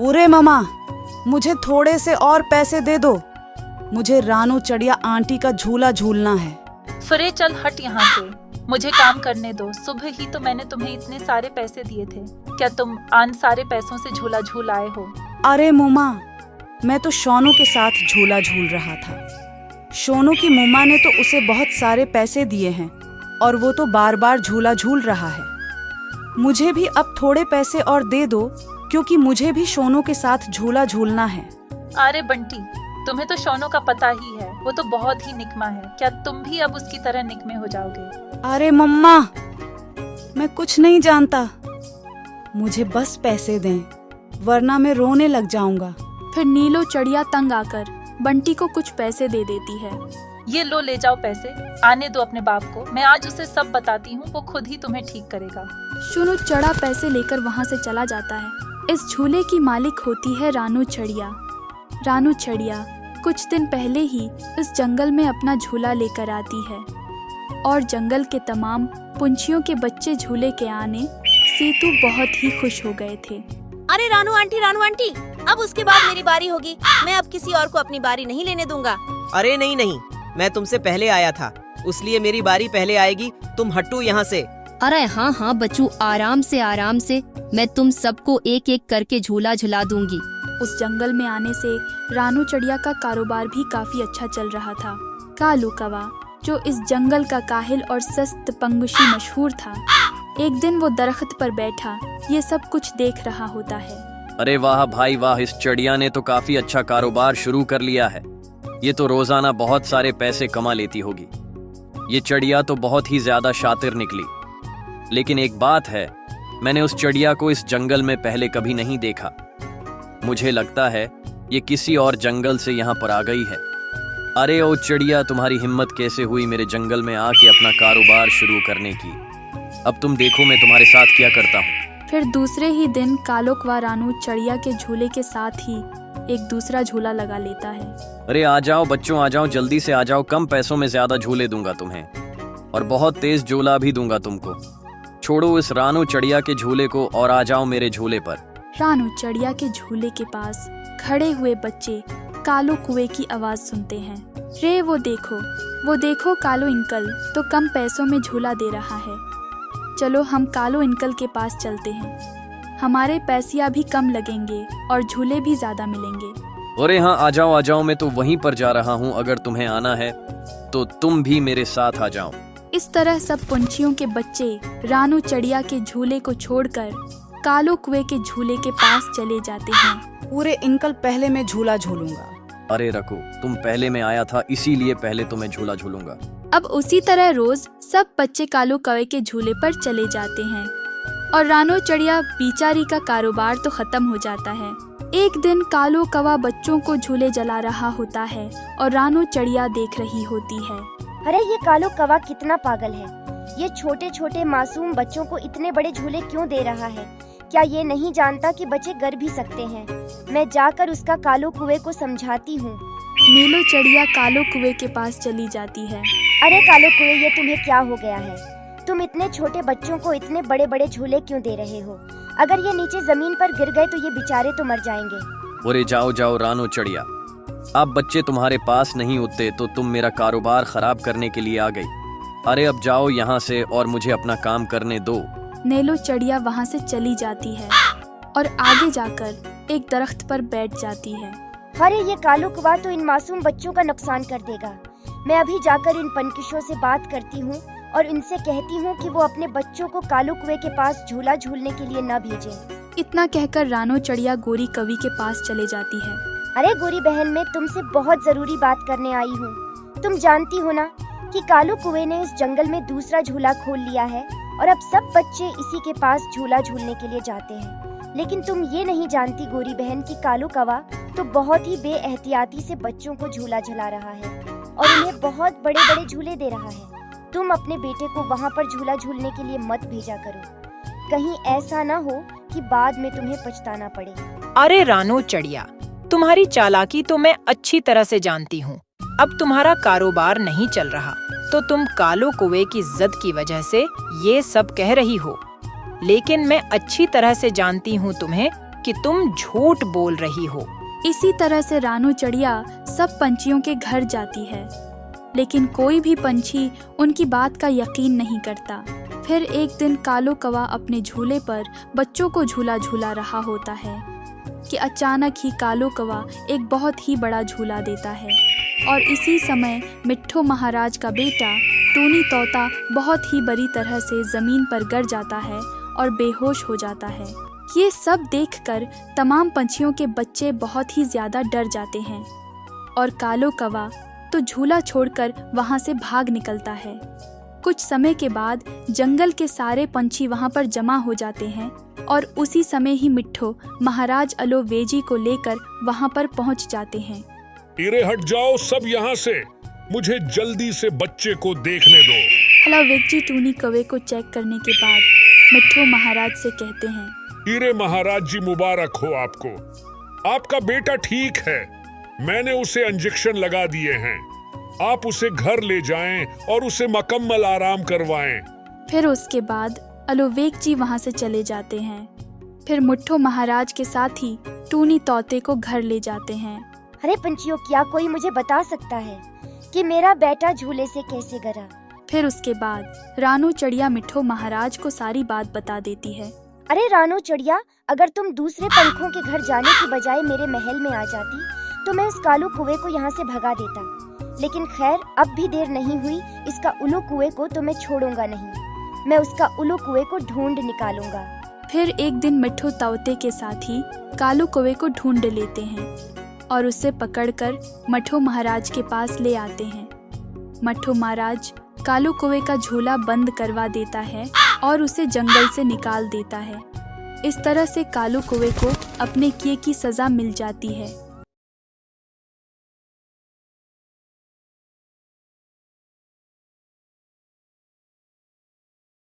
उरे ममा, मुझे थोड़े से और पैसे दे दो। मुझे रानू चढ़िया आंटी का झूला झूलना है। फिरे चल हट यहाँ से, मुझे काम करने दो। सुबह ही तो मैंने तुम्हें इतने सारे पैसे दिए थे, क्या तुम आन सारे पैसों से झूला झूल आए हो? अरे मुमा, मैं तो शोनू के साथ झूला झूल रहा था। शोनू की मुमा ने तो उसे बहुत सारे पैसे दिए हैं और वो तो बार बार झूला झूल रहा है। मुझे भी अब थोड़े पैसे और दे दो, क्योंकि मुझे भी शोनू के साथ झूला झूलना है। अरे बंटी, तुम्हें तो शोनू का पता ही है, वो तो बहुत ही निकमा है। क्या तुम भी अब उसकी तरह निकमे हो जाओगे? अरे मम्मा, मैं कुछ नहीं जानता। मुझे बस पैसे दें, वरना मैं रोने लग जाऊंगा। फिर नीलो चढ़िया तंग आकर बंटी को कुछ पैसे दे देती है। ये लो, ले जाओ पैसे, आने दो अपने बाप को, मैं आज उसे सब बताती हूँ, वो खुद ही तुम्हें ठीक करेगा। शोनू चढ़ा पैसे लेकर वहाँ से चला जाता है। इस झूले की मालिक होती है रानू चढ़िया। रानू चढ़िया कुछ दिन पहले ही इस जंगल में अपना झूला लेकर आती है और जंगल के तमाम पंछियों के बच्चे झूले के आने से तो बहुत ही खुश हो गए थे। अरे रानू आंटी, अब उसके बाद मेरी बारी होगी। मैं अब किसी और को अपनी बारी नहीं लेने दूंगा। अरे नहीं, मैं तुमसे पहले आया था, इसलिए मेरी बारी पहले आएगी। तुम हटो यहाँ से। अरे हाँ बच्चू, आराम से मैं तुम सबको एक एक करके झूला झुला दूंगी। उस जंगल में आने से रानू चढ़िया का कारोबार भी काफी अच्छा चल रहा था। कालू कौवा, जो इस जंगल का काहिल और सस्त पंगुशी मशहूर था, एक दिन वो दरख्त पर बैठा ये सब कुछ देख रहा होता है। अरे वाह भाई वाह, इस चिड़िया ने तो काफी अच्छा कारोबार शुरू कर लिया है। ये तो रोजाना बहुत सारे पैसे कमा लेती होगी। ये चिड़िया तो बहुत ही ज्यादा शातिर निकली। लेकिन एक बात है, मैंने उस चिड़िया को इस जंगल में पहले कभी नहीं देखा। मुझे लगता है ये किसी और जंगल से यहाँ पर आ गई है। अरे ओ चिड़िया, तुम्हारी हिम्मत कैसे हुई मेरे जंगल में आके अपना कारोबार शुरू करने की? अब तुम देखो मैं तुम्हारे साथ क्या करता हूँ। फिर दूसरे ही दिन कालो कौवा रानू चढ़िया के झूले के साथ ही एक दूसरा झूला लगा लेता है। अरे आ जाओ बच्चों, आ जाओ, जल्दी से आ जाओ। कम पैसों में ज्यादा झूले दूंगा तुम्हें और बहुत तेज झूला भी दूंगा तुमको। छोड़ो इस रानू चढ़िया के झूले को और आ जाओ मेरे झूले पर। रानू चढ़िया के झूले के पास खड़े हुए बच्चे कालो कुएं की आवाज सुनते हैं। रे वो देखो कालो अंकल तो कम पैसों में झूला दे रहा है। चलो हम कालो अंकल के पास चलते हैं, हमारे पैसिया भी कम लगेंगे और झूले भी ज्यादा मिलेंगे। अरे हाँ आ जाओ, मैं तो वहीं पर जा रहा हूँ। अगर तुम्हें आना है तो तुम भी मेरे साथ आ जाओ। इस तरह सब पंछियों के बच्चे रानू चढ़िया के झूले को छोड़कर कालो कुएं के झूले के पास चले जाते हैं। पूरे अंकल, पहले मैं झूला झूलूंगा। अरे रखो, तुम पहले में आया था इसीलिए पहले तो मैं झूला झूलूंगा। अब उसी तरह रोज सब बच्चे कालो कौवे के झूले पर चले जाते हैं और रानू चढ़िया बेचारी का कारोबार तो खत्म हो जाता है। एक दिन कालो कौवा बच्चों को झूले जला रहा होता है और रानू चढ़िया देख रही होती है। अरे ये कालो कौवा कितना पागल है, ये छोटे छोटे मासूम बच्चों को इतने बड़े झूले क्यों दे रहा है? क्या ये नहीं जानता कि बच्चे गिर भी सकते हैं? मैं जाकर उसका कालो कुएं को समझाती हूँ। नीलो चढ़िया कालो कुएं के पास चली जाती है। अरे कालो कुएं, ये तुम्हें क्या हो गया है? तुम इतने छोटे बच्चों को इतने बड़े बड़े झूले क्यों दे रहे हो? अगर ये नीचे जमीन पर गिर गए तो ये बेचारे तो मर जाएंगे। अरे जाओ रानू चढ़िया, अब बच्चे तुम्हारे पास नहीं उठते तो तुम मेरा कारोबार खराब करने के लिए आ गई। अरे अब जाओ यहाँ से और मुझे अपना काम करने दो। नीलो चढ़िया वहाँ से चली जाती है और आगे जाकर एक दरख्त पर बैठ जाती है। अरे ये कालो कौवा तो इन मासूम बच्चों का नुकसान कर देगा। मैं अभी जाकर इन पनकिशों से बात करती हूँ और इनसे कहती हूँ कि वो अपने बच्चों को कालो कुएं के पास झूला झूलने के लिए न भेजें। इतना कहकर रानू चढ़िया गोरी कवि के पास चले जाती है। अरे गोरी बहन, मैं तुमसे बहुत जरूरी बात करने आई हूँ। तुम जानती हो ना कि कालो कुएं ने इस जंगल में दूसरा झूला खोल लिया है और अब सब बच्चे इसी के पास झूला झूलने के लिए जाते हैं। लेकिन तुम ये नहीं जानती गोरी बहन कि कालो कौवा तो बहुत ही बेएहतियाती से बच्चों को झूला झुला रहा है और उन्हें बहुत बड़े बड़े झूले दे रहा है। तुम अपने बेटे को वहाँ पर झूला झूलने के लिए मत भेजा करो, कहीं ऐसा ना हो कि बाद में तुम्हें पछताना पड़े। अरे रानू चढ़िया, तुम्हारी चालाकी तो मैं अच्छी तरह से जानती हूँ। अब तुम्हारा कारोबार नहीं चल रहा तो तुम कालो कुएं की जिद की वजह से ये सब कह रही हो, लेकिन मैं अच्छी तरह से जानती हूँ तुम्हें कि तुम झूठ बोल रही हो। इसी तरह से रानू चिड़िया सब पंछियों के घर जाती है, लेकिन कोई भी पंछी उनकी बात का यकीन नहीं करता। फिर एक दिन कालो कौवा अपने झूले पर बच्चों को झूला झूला रहा होता है कि अचानक ही कालो कौवा एक बहुत ही बड़ा झूला देता है, और इसी समय मिट्ठू महाराज का बेटा टूनी तोता बहुत ही बुरी तरह से जमीन पर गिर जाता है और बेहोश हो जाता है। ये सब देखकर तमाम पंछियों के बच्चे बहुत ही ज्यादा डर जाते हैं, और कालो कौवा तो झूला छोड़कर वहां से भाग निकलता है। कुछ समय के बाद जंगल के सारे पंछी वहां पर जमा हो जाते हैं, और उसी समय ही मिट्ठू महाराज अलोवेजी को लेकर वहां पर पहुंच जाते हैं। इरे हट जाओ सब यहाँ से, मुझे जल्दी से बच्चे को देखने दो। अलोवेजी टूनी कौवे को चेक करने के बाद मिट्ठू महाराज से कहते हैं, इरे महाराज जी मुबारक हो आपको, आपका बेटा ठीक है, मैंने उसे इंजेक्शन लगा दिए हैं, आप उसे घर ले जाएं और उसे मुकम्मल आराम करवाएं। फिर उसके बाद अलोवेग जी वहां से चले जाते हैं। फिर मिट्ठू महाराज के साथ ही टूनी तोते को घर ले जाते हैं। अरे पंछियों, क्या कोई मुझे बता सकता है कि मेरा बेटा झूले से कैसे गिरा? फिर उसके बाद रानू चिड़िया मिट्ठू महाराज को सारी बात बता देती है। अरे रानू चिड़िया, अगर तुम दूसरे पंखों के घर जाने की बजाय मेरे महल में आ जाती तो मैं उस कालू कुएं को यहाँ से भगा देता, लेकिन खैर अब भी देर नहीं हुई, इसका उल्लू कुएं को तो मैं छोड़ूंगा नहीं, मैं उसका उल्लू कुएं को ढूंढ निकालूंगा। फिर एक दिन मिट्ठू तोते के साथ ही कालू कुएं को ढूंढ लेते हैं और उसे पकड़कर मिट्ठू महाराज के पास ले आते हैं। मिट्ठू महाराज कालू कुएं का झूला बंद करवा देता है और उसे जंगल से निकाल देता है। इस तरह से कालू कुएं को अपने किए की सजा मिल जाती है।